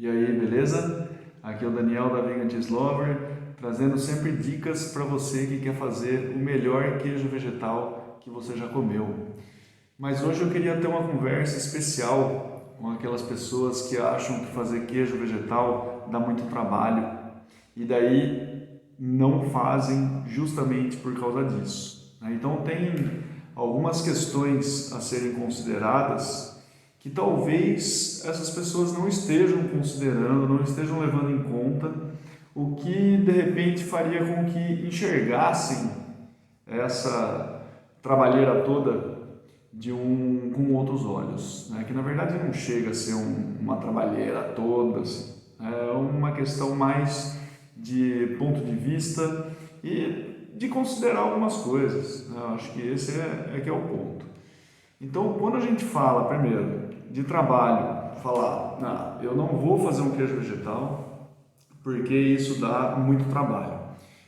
E aí, beleza? Aqui é o Daniel da Vegan Cheese Lover, trazendo sempre dicas para você que quer fazer o melhor queijo vegetal que você já comeu. Mas hoje eu queria ter uma conversa especial com aquelas pessoas que acham que fazer queijo vegetal dá muito trabalho e daí não fazem justamente por causa disso. Então tem algumas questões a serem consideradas que talvez essas pessoas não estejam considerando, não estejam levando em conta, o que de repente faria com que enxergassem essa trabalheira toda com outros olhos, né? Que na verdade não chega a ser uma trabalheira toda, assim. É uma questão mais de ponto de vista e de considerar algumas coisas, né? Eu acho que esse é que é o ponto. Então, quando a gente fala, primeiro, de trabalho, falar, não, eu não vou fazer um queijo vegetal porque isso dá muito trabalho.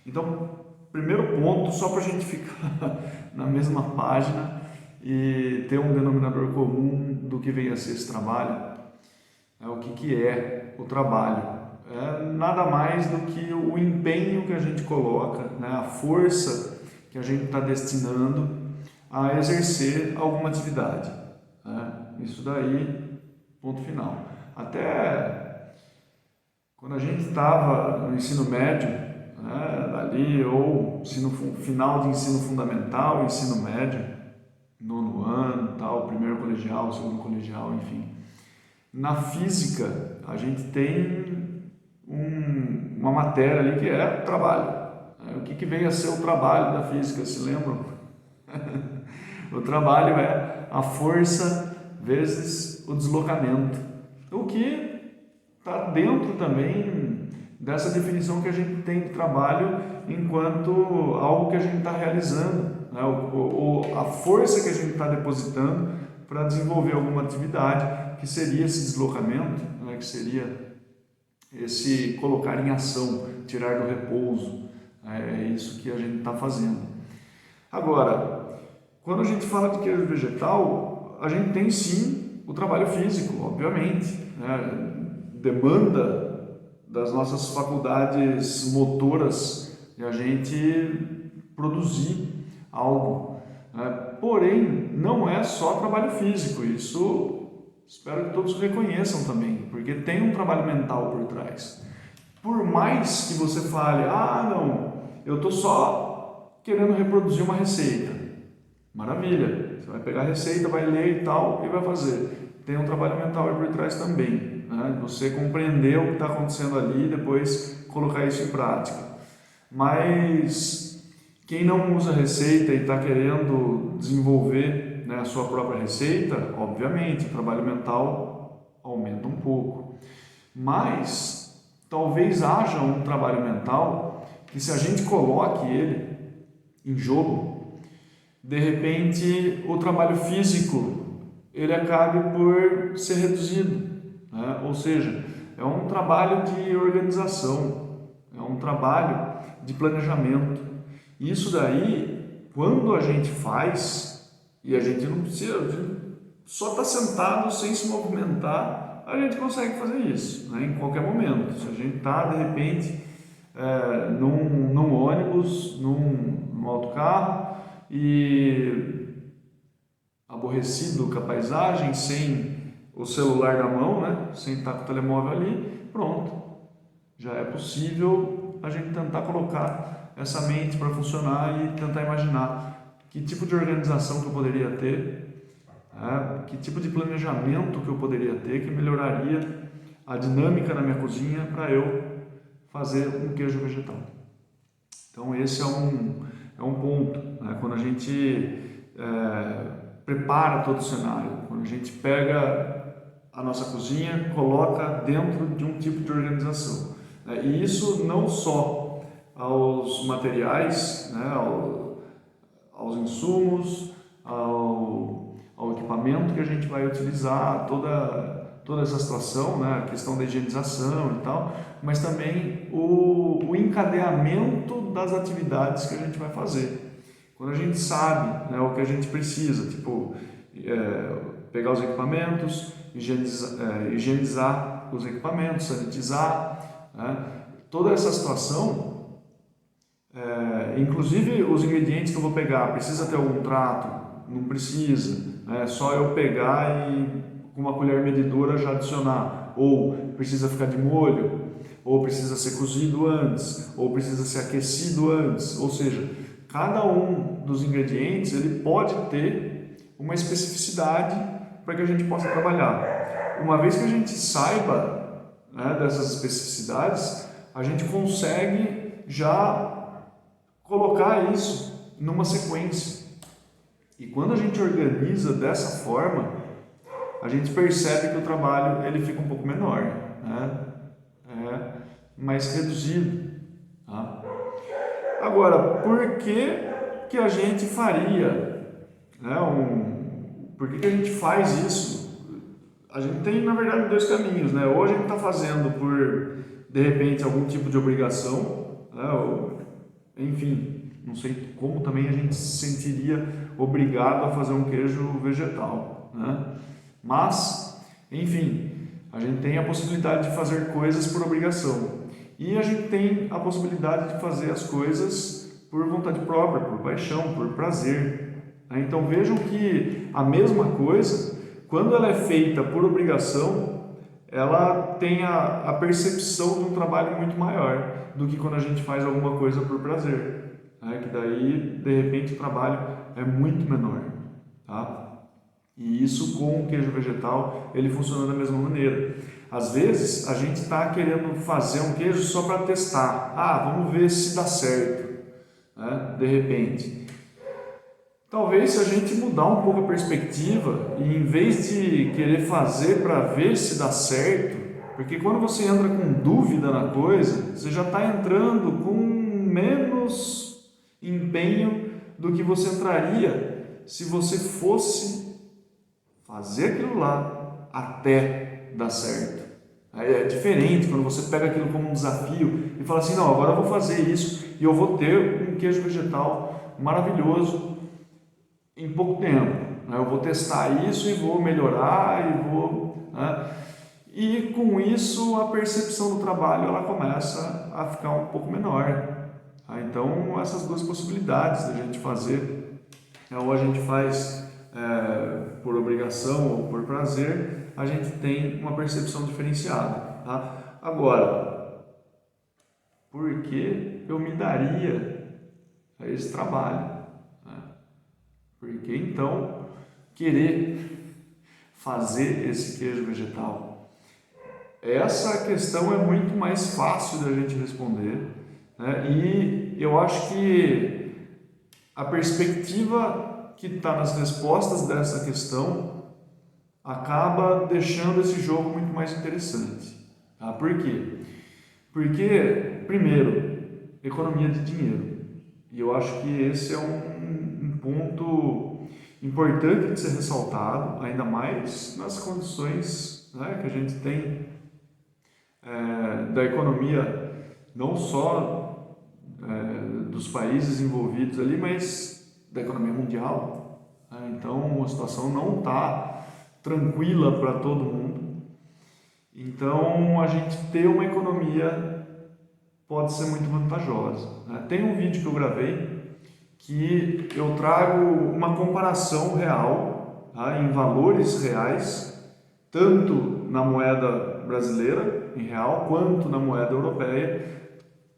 Então, primeiro ponto, só para a gente ficar na mesma página e ter um denominador comum do que vem a ser esse trabalho, é o que é o trabalho. É nada mais do que o empenho que a gente coloca, né, a força que a gente está destinando a exercer alguma atividade, né? Isso daí, ponto final. Até quando a gente estava no ensino médio, né, ali, ou final de ensino fundamental, ensino médio, nono ano, tal, primeiro colegial, segundo colegial, enfim. Na física, a gente tem uma matéria ali que é trabalho. O que vem a ser o trabalho da física, se lembram? O trabalho é a força vezes o deslocamento, o que está dentro também dessa definição que a gente tem de trabalho enquanto algo que a gente está realizando, né? A força que a gente está depositando para desenvolver alguma atividade, que seria esse deslocamento, né? Que seria esse colocar em ação, tirar do repouso, é isso que a gente está fazendo. Agora, quando a gente fala de queijo vegetal, a gente tem sim o trabalho físico, obviamente, né? Demanda das nossas faculdades motoras de a gente produzir algo, né? Porém, não é só trabalho físico, isso espero que todos reconheçam também, porque tem um trabalho mental por trás. Por mais que você fale, não, eu estou só querendo reproduzir uma receita. Maravilha, você vai pegar a receita, vai ler e tal, e vai fazer. Tem um trabalho mental aí por trás também, né? Você compreender o que está acontecendo ali e depois colocar isso em prática. Mas quem não usa receita e está querendo desenvolver, né, a sua própria receita, obviamente, o trabalho mental aumenta um pouco. Mas talvez haja um trabalho mental que, se a gente coloque ele em jogo, de repente o trabalho físico ele acabe por ser reduzido, né? Ou seja, é um trabalho de organização, é um trabalho de planejamento. Isso daí, quando a gente faz, e a gente não precisa, a gente só está sentado sem se movimentar, a gente consegue fazer isso, né? Em qualquer momento. Se a gente está de repente num ônibus, num autocarro, e aborrecido com a paisagem, sem o celular na mão, né? Sem estar com o telemóvel ali, pronto. Já é possível a gente tentar colocar essa mente para funcionar e tentar imaginar que tipo de organização que eu poderia ter, né? Que tipo de planejamento que eu poderia ter que melhoraria a dinâmica na minha cozinha para eu fazer um queijo vegetal. Então esse é um ponto, né? Quando a gente prepara todo o cenário, quando a gente pega a nossa cozinha, coloca dentro de um tipo de organização, né? E isso não só aos materiais, né? Aos insumos, ao equipamento que a gente vai utilizar, toda essa situação, né, a questão da higienização e tal, mas também o encadeamento das atividades que a gente vai fazer. Quando a gente sabe, né, o que a gente precisa, tipo, pegar os equipamentos, higienizar os equipamentos, sanitizar, né? Toda essa situação, inclusive os ingredientes que eu vou pegar, precisa ter algum trato? Não precisa, é só eu pegar e com uma colher medidora já adicionar, ou precisa ficar de molho, ou precisa ser cozido antes, ou precisa ser aquecido antes, ou seja, cada um dos ingredientes ele pode ter uma especificidade para que a gente possa trabalhar. Uma vez que a gente saiba, né, dessas especificidades, a gente consegue já colocar isso numa sequência. E quando a gente organiza dessa forma, a gente percebe que o trabalho ele fica um pouco menor, né? Mais reduzido. Tá? Agora, por que a gente faria, né, por que a gente faz isso? A gente tem, na verdade, dois caminhos, né? Ou a gente está fazendo por, de repente, algum tipo de obrigação, né? Ou, enfim, não sei como também a gente se sentiria obrigado a fazer um queijo vegetal, né? Mas, enfim, a gente tem a possibilidade de fazer coisas por obrigação. E a gente tem a possibilidade de fazer as coisas por vontade própria, por paixão, por prazer. Então vejam que a mesma coisa, quando ela é feita por obrigação, ela tem a percepção de um trabalho muito maior do que quando a gente faz alguma coisa por prazer. Que daí, de repente, o trabalho é muito menor. Tá? E isso com o queijo vegetal, ele funciona da mesma maneira. Às vezes, a gente está querendo fazer um queijo só para testar. Vamos ver se dá certo, né? De repente. Talvez se a gente mudar um pouco a perspectiva e em vez de querer fazer para ver se dá certo, porque quando você entra com dúvida na coisa, você já está entrando com menos empenho do que você entraria se você fosse fazer aquilo lá até dar certo. Aí é diferente quando você pega aquilo como um desafio e fala assim, não, agora eu vou fazer isso e eu vou ter um queijo vegetal maravilhoso em pouco tempo. Eu vou testar isso e vou melhorar e vou... né? E com isso a percepção do trabalho ela começa a ficar um pouco menor. Então essas duas possibilidades da gente fazer, ou a gente faz por obrigação ou por prazer, a gente tem uma percepção diferenciada. Tá? Agora, por que eu me daria a esse trabalho? Por que então querer fazer esse queijo vegetal? Essa questão é muito mais fácil da gente responder, né? E eu acho que a perspectiva que está nas respostas dessa questão acaba deixando esse jogo muito mais interessante. Tá? Por quê? Porque, primeiro, economia de dinheiro. E eu acho que esse é um ponto importante de ser ressaltado, ainda mais nas condições, né, que a gente tem da economia, não só dos países envolvidos ali, mas da economia mundial. Então a situação não está tranquila para todo mundo. Então a gente ter uma economia pode ser muito vantajosa. Tem um vídeo que eu gravei que eu trago uma comparação real, em valores reais, tanto na moeda brasileira em real quanto na moeda europeia,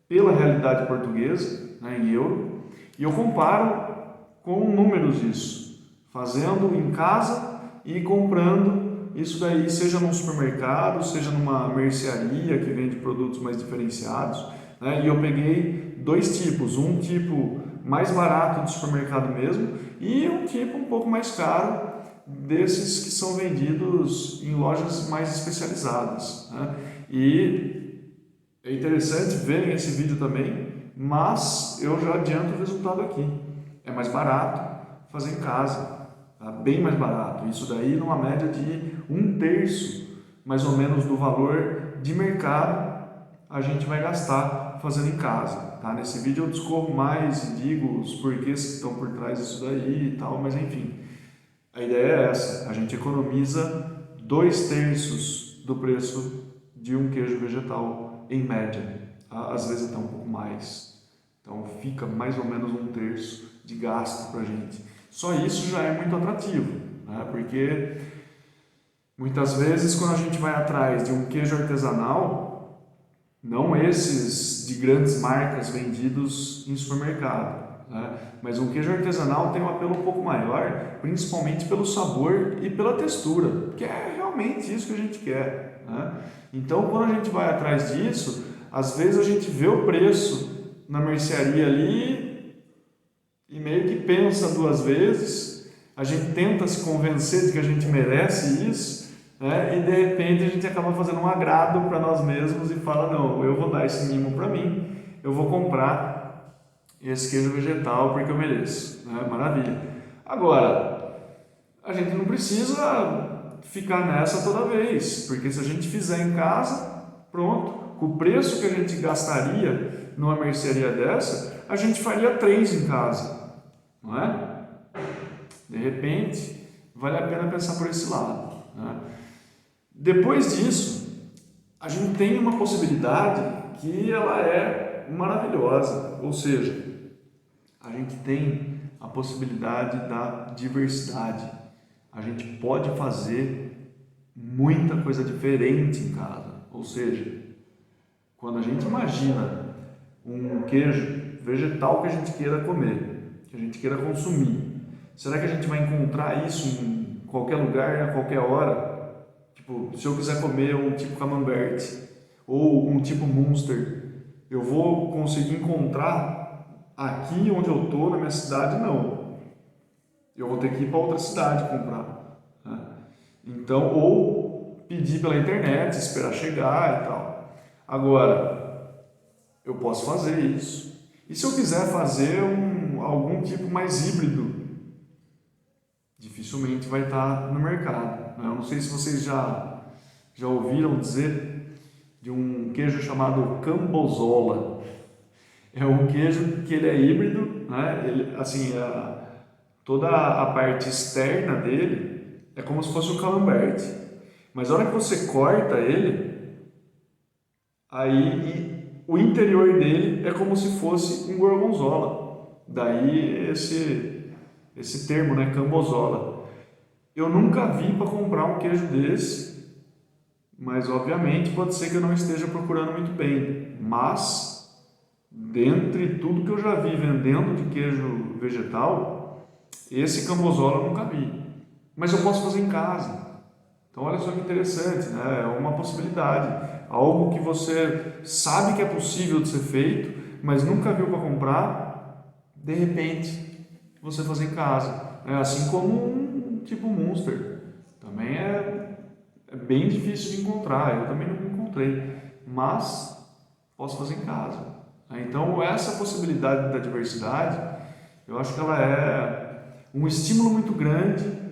pela realidade portuguesa, em euro, e eu comparo com números isso, fazendo em casa e comprando isso daí, seja num supermercado, seja numa mercearia que vende produtos mais diferenciados, né? E eu peguei dois tipos, um tipo mais barato de supermercado mesmo e um tipo um pouco mais caro desses que são vendidos em lojas mais especializadas, né? E é interessante verem esse vídeo também, mas eu já adianto o resultado aqui. É mais barato fazer em casa, tá? Bem mais barato. Isso daí numa média de 1/3, mais ou menos, do valor de mercado a gente vai gastar fazendo em casa. Tá? Nesse vídeo eu discorro mais e digo os porquês que estão por trás disso daí e tal, mas enfim, a ideia é essa: a gente economiza 2/3 do preço de um queijo vegetal em média, às vezes até um pouco mais. Então fica mais ou menos 1/3 de gasto para a gente. Só isso já é muito atrativo, né? Porque muitas vezes quando a gente vai atrás de um queijo artesanal, não esses de grandes marcas vendidos em supermercado, né? Mas um queijo artesanal tem um apelo um pouco maior, principalmente pelo sabor e pela textura, que é realmente isso que a gente quer, né? Então quando a gente vai atrás disso, às vezes a gente vê o preço na mercearia ali e meio que pensa 2 vezes, a gente tenta se convencer de que a gente merece isso, né? E de repente a gente acaba fazendo um agrado para nós mesmos e fala, não, eu vou dar esse mimo para mim, eu vou comprar esse queijo vegetal porque eu mereço, né? Maravilha. Agora, a gente não precisa ficar nessa toda vez, porque se a gente fizer em casa, pronto, com o preço que a gente gastaria numa mercearia dessa, a gente faria 3 em casa. Não é? De repente, vale a pena pensar por esse lado, né? Depois disso, a gente tem uma possibilidade que ela é maravilhosa, ou seja, a gente tem a possibilidade da diversidade. A gente pode fazer muita coisa diferente em casa, ou seja, quando a gente imagina um queijo vegetal que a gente queira comer, que a gente queira consumir, será que a gente vai encontrar isso em qualquer lugar, a qualquer hora? Tipo, se eu quiser comer um tipo camembert ou um tipo Munster, eu vou conseguir encontrar aqui onde eu estou, na minha cidade? Não. Eu vou ter que ir para outra cidade comprar, né? Então, ou pedir pela internet, esperar chegar e tal. Agora, eu posso fazer isso. E se eu quiser fazer algum tipo mais híbrido, dificilmente vai estar no mercado, né? Eu não sei se vocês já ouviram dizer de um queijo chamado Cambozola. É um queijo que ele é híbrido, né? Ele, assim, toda a parte externa dele é como se fosse um camembert, mas a hora que você corta ele, aí o interior dele é como se fosse um gorgonzola. Daí esse termo, né, cambozola. Eu nunca vi para comprar um queijo desse, mas obviamente pode ser que eu não esteja procurando muito bem. Mas, dentre tudo que eu já vi vendendo de queijo vegetal, esse cambozola eu nunca vi. Mas eu posso fazer em casa. Então olha só que interessante, né? É uma possibilidade. Algo que você sabe que é possível de ser feito, mas nunca viu para comprar, de repente você fazer em casa. É assim como um tipo Munster. Também é bem difícil de encontrar, eu também não encontrei, mas posso fazer em casa. Então essa possibilidade da diversidade, eu acho que ela é um estímulo muito grande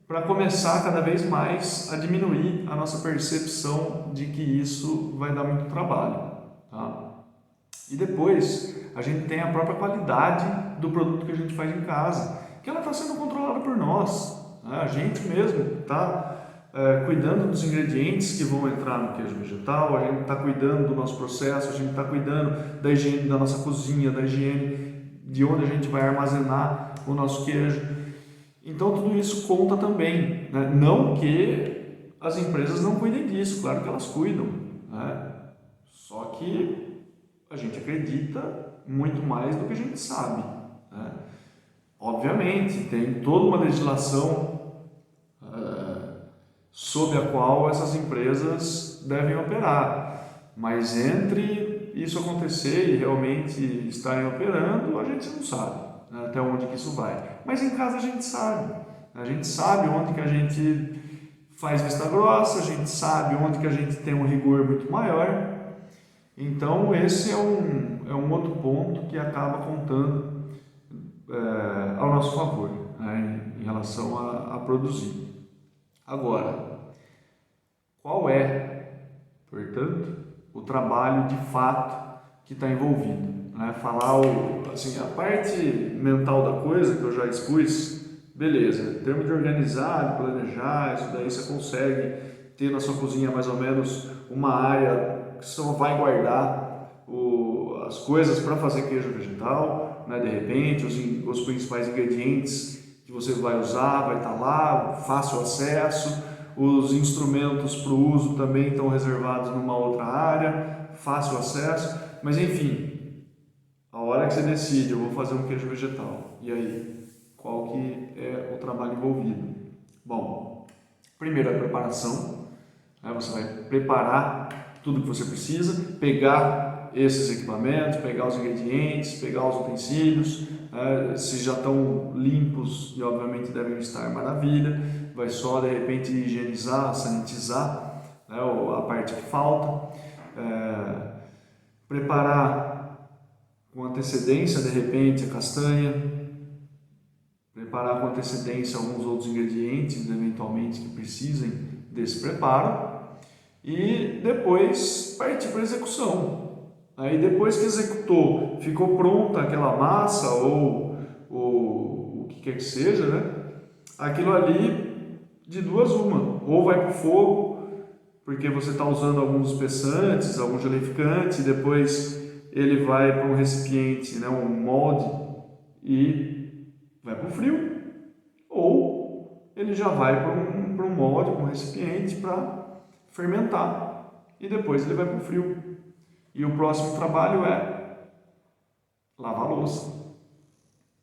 para começar cada vez mais a diminuir a nossa percepção de que isso vai dar muito trabalho, tá? E depois a gente tem a própria qualidade do produto que a gente faz em casa, que ela está sendo controlada por nós, né? A gente mesmo está cuidando dos ingredientes que vão entrar no queijo vegetal, a gente está cuidando do nosso processo, a gente está cuidando da higiene da nossa cozinha, da higiene de onde a gente vai armazenar o nosso queijo. Então tudo isso conta também, né? Não que as empresas não cuidem disso, claro que elas cuidam, né? Só que a gente acredita muito mais do que a gente sabe, né? Obviamente tem toda uma legislação sob a qual essas empresas devem operar, mas entre isso acontecer e realmente estarem operando, a gente não sabe até onde que isso vai. Mas em casa a gente sabe onde que a gente faz vista grossa, a gente sabe onde que a gente tem um rigor muito maior. Então esse é um outro ponto que acaba contando ao nosso favor, né, em relação a produzir. Agora, qual é, portanto, o trabalho de fato que está envolvido? Falar assim, a parte mental da coisa que eu já expus, beleza, em termos de organizar, de planejar, isso daí você consegue ter na sua cozinha mais ou menos uma área que só vai guardar as coisas para fazer queijo vegetal, né? De repente os principais ingredientes que você vai usar vai estar lá, fácil acesso, os instrumentos para o uso também estão reservados numa outra área, fácil acesso, mas enfim, a hora que você decide, eu vou fazer um queijo vegetal, e aí, qual que é o trabalho envolvido? Bom, primeiro a preparação, né? Você vai preparar tudo que você precisa, pegar esses equipamentos, pegar os ingredientes, pegar os utensílios, se já estão limpos e obviamente devem estar, maravilha, vai só de repente higienizar, sanitizar, né, a parte que falta, preparar com antecedência de repente a castanha, preparar com antecedência alguns outros ingredientes eventualmente que precisem desse preparo e depois partir para a execução. Aí depois que executou, ficou pronta aquela massa ou o que quer que seja, né? Aquilo ali, de duas uma, ou vai para o fogo, porque você está usando alguns espessantes, algum geleficante, depois ele vai para um recipiente, né, um molde, e vai para o frio, ou ele já vai para um molde, para um recipiente para fermentar, e depois ele vai para o frio. E o próximo trabalho é lavar a louça.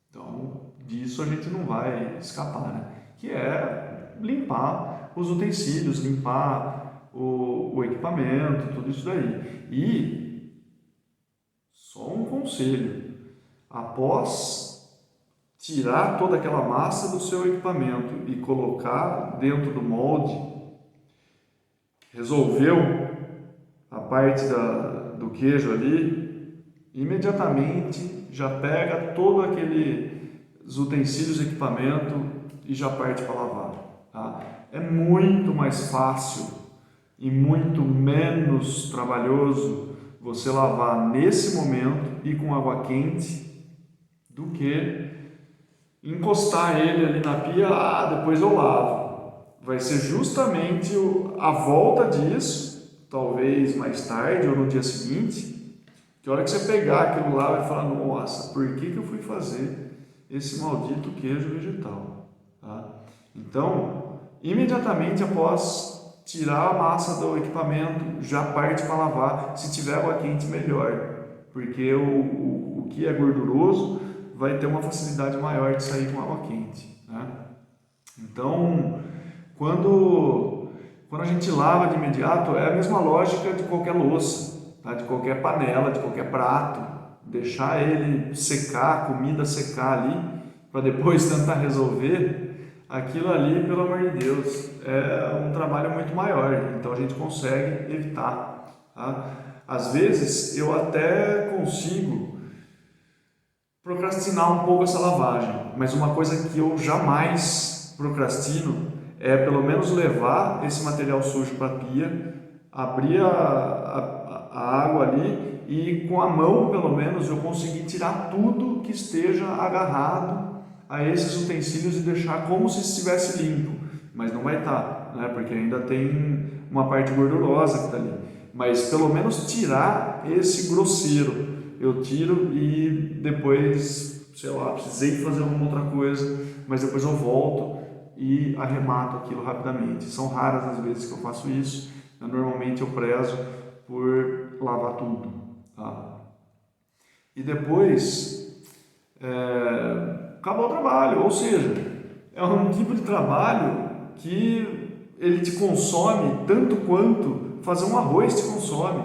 Então, disso a gente não vai escapar, né? Que é limpar os utensílios, limpar o equipamento, tudo isso daí. E só um conselho: após tirar toda aquela massa do seu equipamento e colocar dentro do molde, resolveu a parte do queijo ali, imediatamente já pega todo aqueles utensílios, equipamento e já parte para lavar, tá? É muito mais fácil e muito menos trabalhoso você lavar nesse momento e com água quente do que encostar ele ali na pia, depois eu lavo. Vai ser justamente a volta disso, talvez mais tarde ou no dia seguinte, que a hora que você pegar aquilo lá vai falar: nossa, por que eu fui fazer esse maldito queijo vegetal? Tá? Então, imediatamente após tirar a massa do equipamento, já parte para lavar. Se tiver água quente, melhor, porque o que é gorduroso vai ter uma facilidade maior de sair com água quente, né? Então, quando a gente lava de imediato, é a mesma lógica de qualquer louça, tá? De qualquer panela, de qualquer prato. Deixar ele secar, a comida secar ali, para depois tentar resolver, aquilo ali, pelo amor de Deus, é um trabalho muito maior. Então a gente consegue evitar, tá? Às vezes eu até consigo procrastinar um pouco essa lavagem, mas uma coisa que eu jamais procrastino é pelo menos levar esse material sujo para a pia, abrir a água ali e com a mão pelo menos eu conseguir tirar tudo que esteja agarrado a esses utensílios e deixar como se estivesse limpo, mas não vai estar, né? Porque ainda tem uma parte gordurosa que está ali, mas pelo menos tirar esse grosseiro, eu tiro e depois, sei lá, precisei fazer alguma outra coisa, mas depois eu volto e arremato aquilo rapidamente. São raras as vezes que eu faço isso, normalmente eu prezo por lavar tudo, tá? E depois acabou o trabalho, ou seja, é um tipo de trabalho que ele te consome tanto quanto fazer um arroz te consome.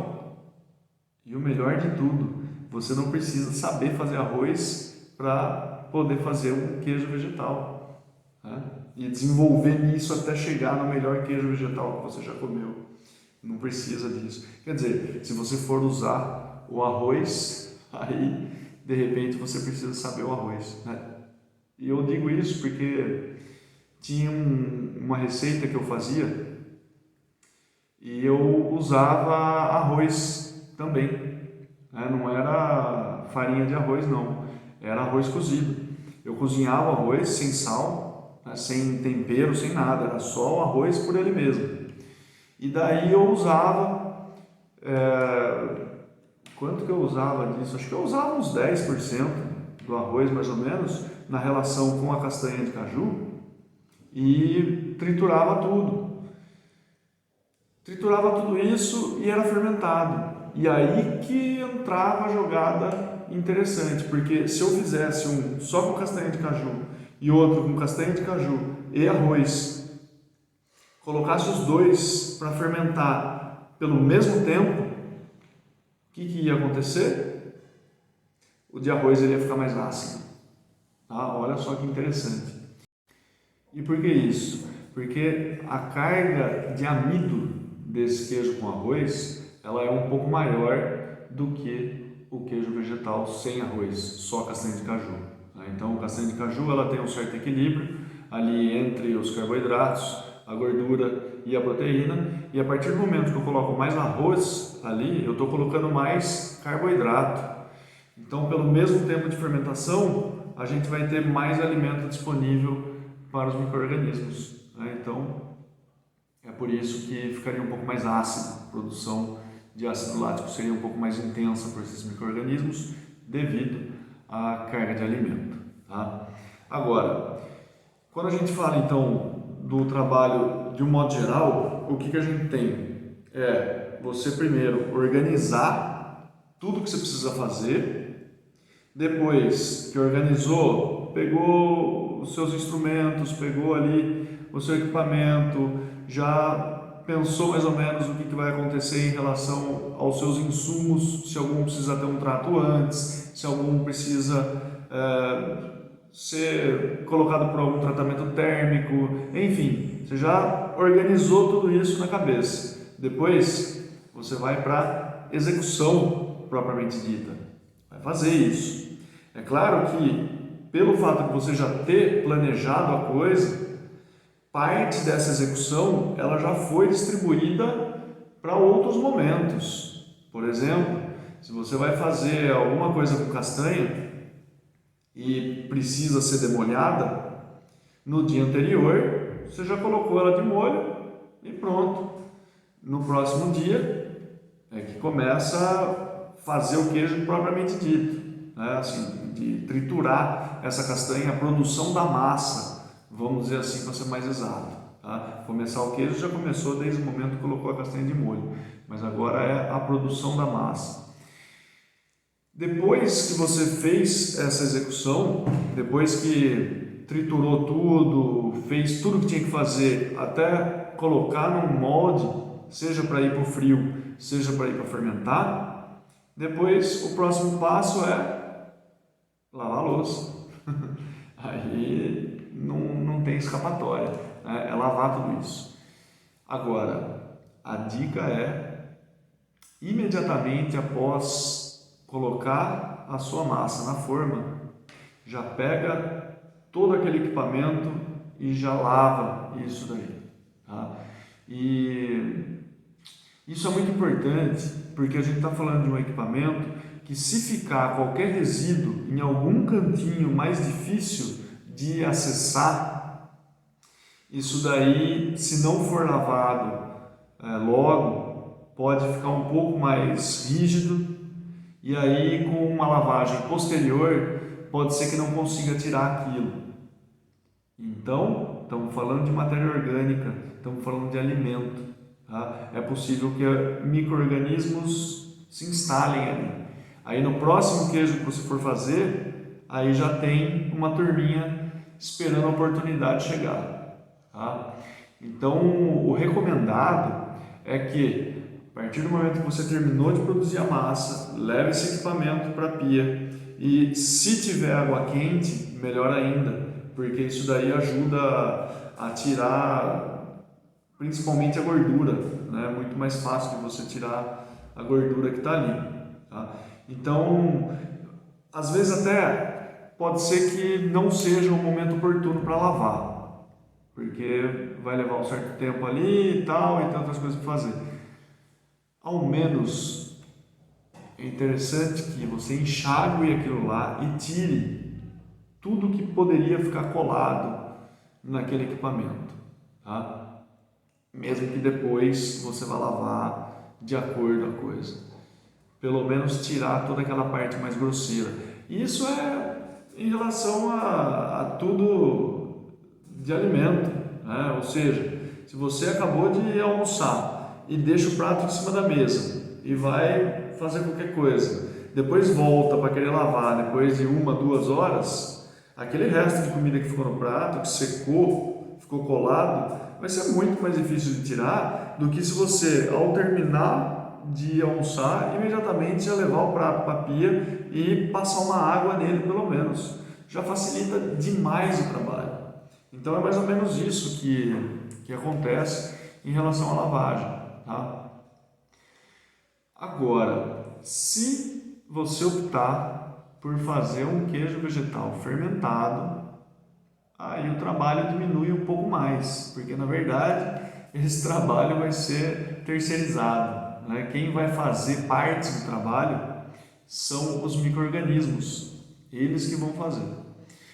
E o melhor de tudo, você não precisa saber fazer arroz para poder fazer um queijo vegetal, né? E desenvolver nisso até chegar no melhor queijo vegetal que você já comeu. Não precisa disso. Quer dizer, se você for usar o arroz, aí de repente você precisa saber o arroz, né? E eu digo isso porque tinha uma receita que eu fazia e eu usava arroz também, né? Não era farinha de arroz, não, era arroz cozido. Eu cozinhava o arroz sem sal, sem tempero, sem nada, era só o arroz por ele mesmo. E daí eu usava, quanto que eu usava disso? Acho que eu usava uns 10% do arroz mais ou menos, na relação com a castanha de caju, e triturava tudo. Triturava tudo isso e era fermentado. E aí que entrava a jogada interessante, porque se eu fizesse um só com castanha de caju e outro com castanha de caju e arroz, colocasse os dois para fermentar pelo mesmo tempo, o que ia acontecer? O de arroz ele ia ficar mais ácido. Tá? Olha só que interessante. E por que isso? Porque a carga de amido desse queijo com arroz, ela é um pouco maior do que o queijo vegetal sem arroz, só castanha de caju. Então, a castanha de caju ela tem um certo equilíbrio ali entre os carboidratos, a gordura e a proteína, e a partir do momento que eu coloco mais arroz ali, eu estou colocando mais carboidrato. Então, pelo mesmo tempo de fermentação, a gente vai ter mais alimento disponível para os micro-organismos. Então, é por isso que ficaria um pouco mais ácido, a produção de ácido lático seria um pouco mais intensa por esses micro-organismos devido à carga de alimento. Tá? Agora, quando a gente fala então do trabalho de um modo geral, o que a gente tem? É você primeiro organizar tudo que você precisa fazer, depois que organizou, pegou os seus instrumentos, pegou ali o seu equipamento, já pensou mais ou menos o que vai acontecer em relação aos seus insumos, se algum precisa ter um trato antes, se algum precisa ser colocado por algum tratamento térmico, enfim, você já organizou tudo isso na cabeça. Depois você vai para a execução propriamente dita, vai fazer isso. É claro que pelo fato de você já ter planejado a coisa, parte dessa execução ela já foi distribuída para outros momentos. Por exemplo, se você vai fazer alguma coisa com castanha e precisa ser demolhada, no dia anterior você já colocou ela de molho e pronto. No próximo dia é que começa a fazer o queijo propriamente dito, né? Assim, de triturar essa castanha, a produção da massa, vamos dizer assim, para ser mais exato. Tá? Começar o queijo já começou desde o momento que colocou a castanha de molho, mas agora é a produção da massa. Depois que você fez essa execução, depois que triturou tudo, fez tudo que tinha que fazer, até colocar num molde, seja para ir para o frio, seja para ir para fermentar, depois o próximo passo é lavar a louça. Aí não tem escapatória, né? É lavar tudo isso. Agora, a dica é, imediatamente após colocar a sua massa na forma, já pega todo aquele equipamento e já lava isso daí. Tá? E isso é muito importante porque a gente está falando de um equipamento que, se ficar qualquer resíduo em algum cantinho mais difícil de acessar, isso daí, se não for lavado logo, pode ficar um pouco mais rígido. E aí, com uma lavagem posterior, pode ser que não consiga tirar aquilo. Então, estamos falando de matéria orgânica, estamos falando de alimento. Tá? É possível que micro-organismos se instalem ali. Aí, no próximo queijo que você for fazer, aí já tem uma turminha esperando a oportunidade chegar. Tá? Então, o recomendado é que, a partir do momento que você terminou de produzir a massa, leve esse equipamento para a pia e, se tiver água quente, melhor ainda, porque isso daí ajuda a tirar principalmente a gordura, né? É muito mais fácil de você tirar a gordura que está ali. Tá? Então, às vezes até pode ser que não seja o momento oportuno para lavar, porque vai levar um certo tempo ali e tal, e tem outras coisas para fazer. Ao menos é interessante que você enxague aquilo lá e tire tudo que poderia ficar colado naquele equipamento. Tá? mesmo que depois você vá lavar de acordo com a coisa. Pelo menos tirar toda aquela parte mais grosseira. Isso é em relação a tudo de alimento, né? Ou seja, se você acabou de almoçar e deixa o prato em cima da mesa e vai fazer qualquer coisa, depois volta para querer lavar depois de 1, 2 horas, aquele resto de comida que ficou no prato, que secou, ficou colado, vai ser muito mais difícil de tirar do que se você, ao terminar de almoçar, imediatamente já levar o prato para a pia e passar uma água nele pelo menos. Já facilita demais o trabalho. Então é mais ou menos isso que acontece em relação à lavagem, tá? Agora, se você optar por fazer um queijo vegetal fermentado, aí o trabalho diminui um pouco mais, porque na verdade esse trabalho vai ser terceirizado, né? Quem vai fazer parte do trabalho são os micro-organismos, eles que vão fazer,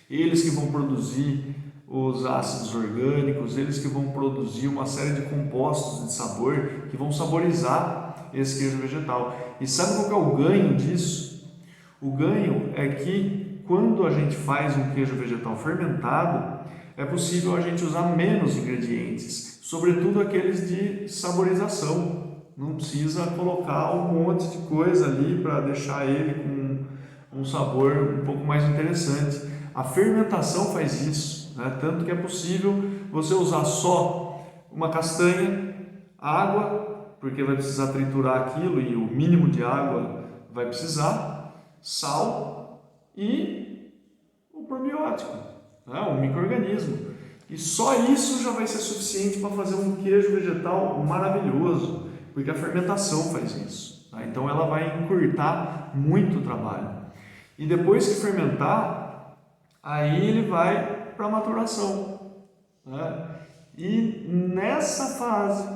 eles que vão produzir os ácidos orgânicos, eles que vão produzir uma série de compostos de sabor que vão saborizar esse queijo vegetal. E sabe qual que é o ganho disso? O ganho é que quando a gente faz um queijo vegetal fermentado, é possível a gente usar menos ingredientes, sobretudo aqueles de saborização. Não precisa colocar um monte de coisa ali para deixar ele com um sabor um pouco mais interessante. A fermentação faz isso, né? Tanto que é possível você usar só uma castanha, água, porque vai precisar triturar aquilo e o mínimo de água vai precisar, sal e o probiótico, né? O micro-organismo. E só isso já vai ser suficiente para fazer um queijo vegetal maravilhoso, porque a fermentação faz isso, tá? Então ela vai encurtar muito o trabalho. E depois que fermentar, aí ele vai para a maturação, né? E nessa fase,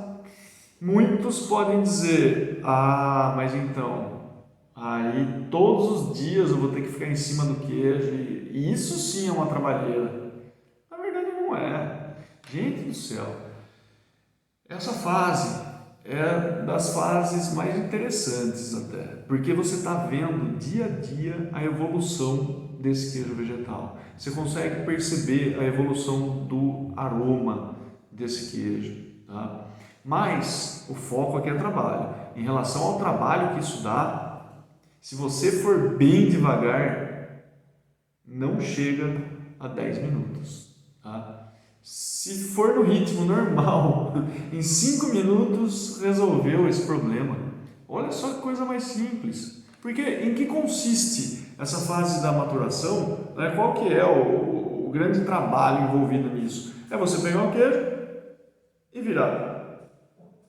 muitos podem dizer: ah, mas então, aí todos os dias eu vou ter que ficar em cima do queijo, e isso sim é uma trabalheira. Na verdade não é. Gente do céu, essa fase é das fases mais interessantes até, porque você está vendo dia a dia a evolução desse queijo vegetal. Você consegue perceber a evolução do aroma desse queijo, tá? Mas o foco aqui é trabalho. Em relação ao trabalho que isso dá, se você for bem devagar, não chega a 10 minutos, tá? Se for no ritmo normal, em 5 minutos resolveu esse problema. Olha só que coisa mais simples. Porque em que consiste essa fase da maturação? Né? Qual que é o grande trabalho envolvido nisso? É você pegar o queijo e virar.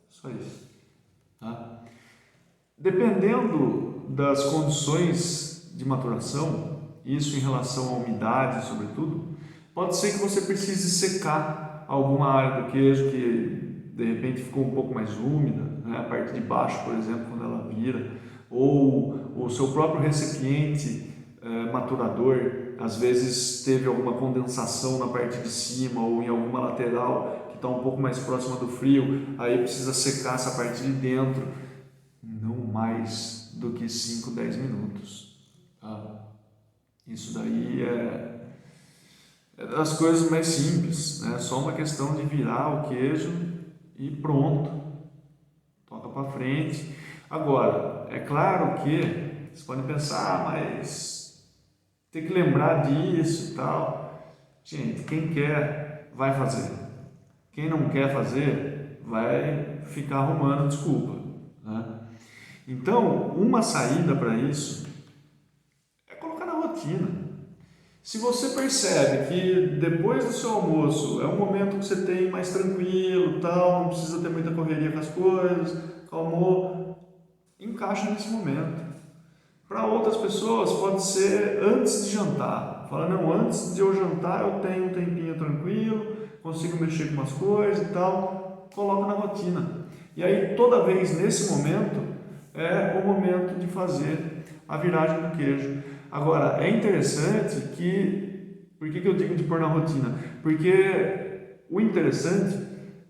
Só isso. Tá? Dependendo das condições de maturação, isso em relação à umidade, sobretudo, pode ser que você precise secar alguma área do queijo que de repente ficou um pouco mais úmida, né? A parte de baixo, por exemplo, quando ela vira, ou o seu próprio recipiente maturador, às vezes teve alguma condensação na parte de cima ou em alguma lateral que está um pouco mais próxima do frio, aí precisa secar essa parte de dentro, não mais do que 5, 10 minutos. Tá? Isso daí é das coisas mais simples, né? Só uma questão de virar o queijo e pronto, toca para frente. Agora, é claro que vocês podem pensar, mas tem que lembrar disso e tal. Gente, quem quer vai fazer, quem não quer fazer vai ficar arrumando desculpa, né? Então, uma saída para isso é colocar na rotina. Se você percebe que depois do seu almoço é um momento que você tem mais tranquilo, tal, não precisa ter muita correria com as coisas, calmou, encaixa nesse momento. Para outras pessoas pode ser antes de jantar. Fala, não, antes de eu jantar eu tenho um tempinho tranquilo, consigo mexer com umas coisas e tal, coloca na rotina. E aí toda vez nesse momento é o momento de fazer a viragem do queijo. Agora, é interessante que... Por que eu digo de pôr na rotina? Porque o interessante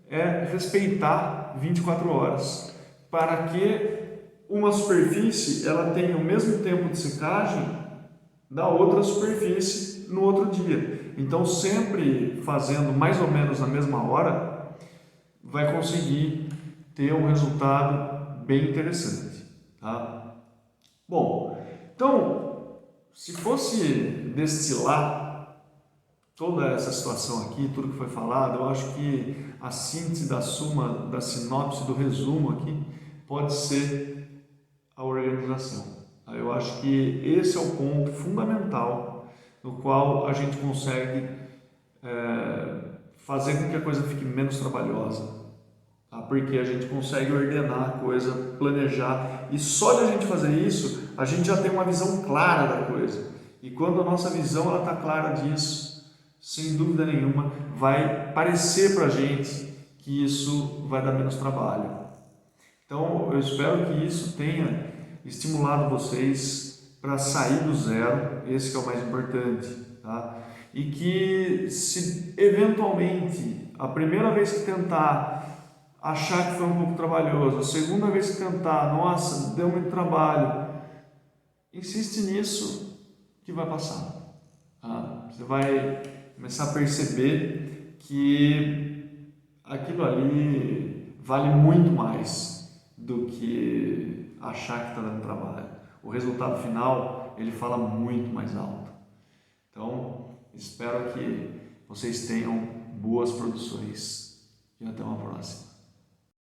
é respeitar 24 horas, para que uma superfície ela tenha o mesmo tempo de secagem da outra superfície no outro dia. Então, sempre fazendo mais ou menos na mesma hora, vai conseguir ter um resultado bem interessante, tá? Bom, então, se fosse destilar toda essa situação aqui, tudo que foi falado, eu acho que a síntese da suma, da sinopse, do resumo aqui, pode ser a organização. Eu acho que esse é o ponto fundamental no qual a gente consegue fazer com que a coisa fique menos trabalhosa, tá? Porque a gente consegue ordenar a coisa, planejar, e só de a gente fazer isso, a gente já tem uma visão clara da coisa. E quando a nossa visão está clara disso, sem dúvida nenhuma, vai parecer para a gente que isso vai dar menos trabalho. Então, eu espero que isso tenha estimulado vocês para sair do zero, esse que é o mais importante, tá? E que se eventualmente a primeira vez que tentar achar que foi um pouco trabalhoso, a segunda vez que tentar, nossa, deu muito trabalho, insiste nisso que vai passar, tá? Você vai começar a perceber que aquilo ali vale muito mais do que achar que está dando trabalho. O resultado final, ele fala muito mais alto. Então, espero que vocês tenham boas produções e até uma próxima.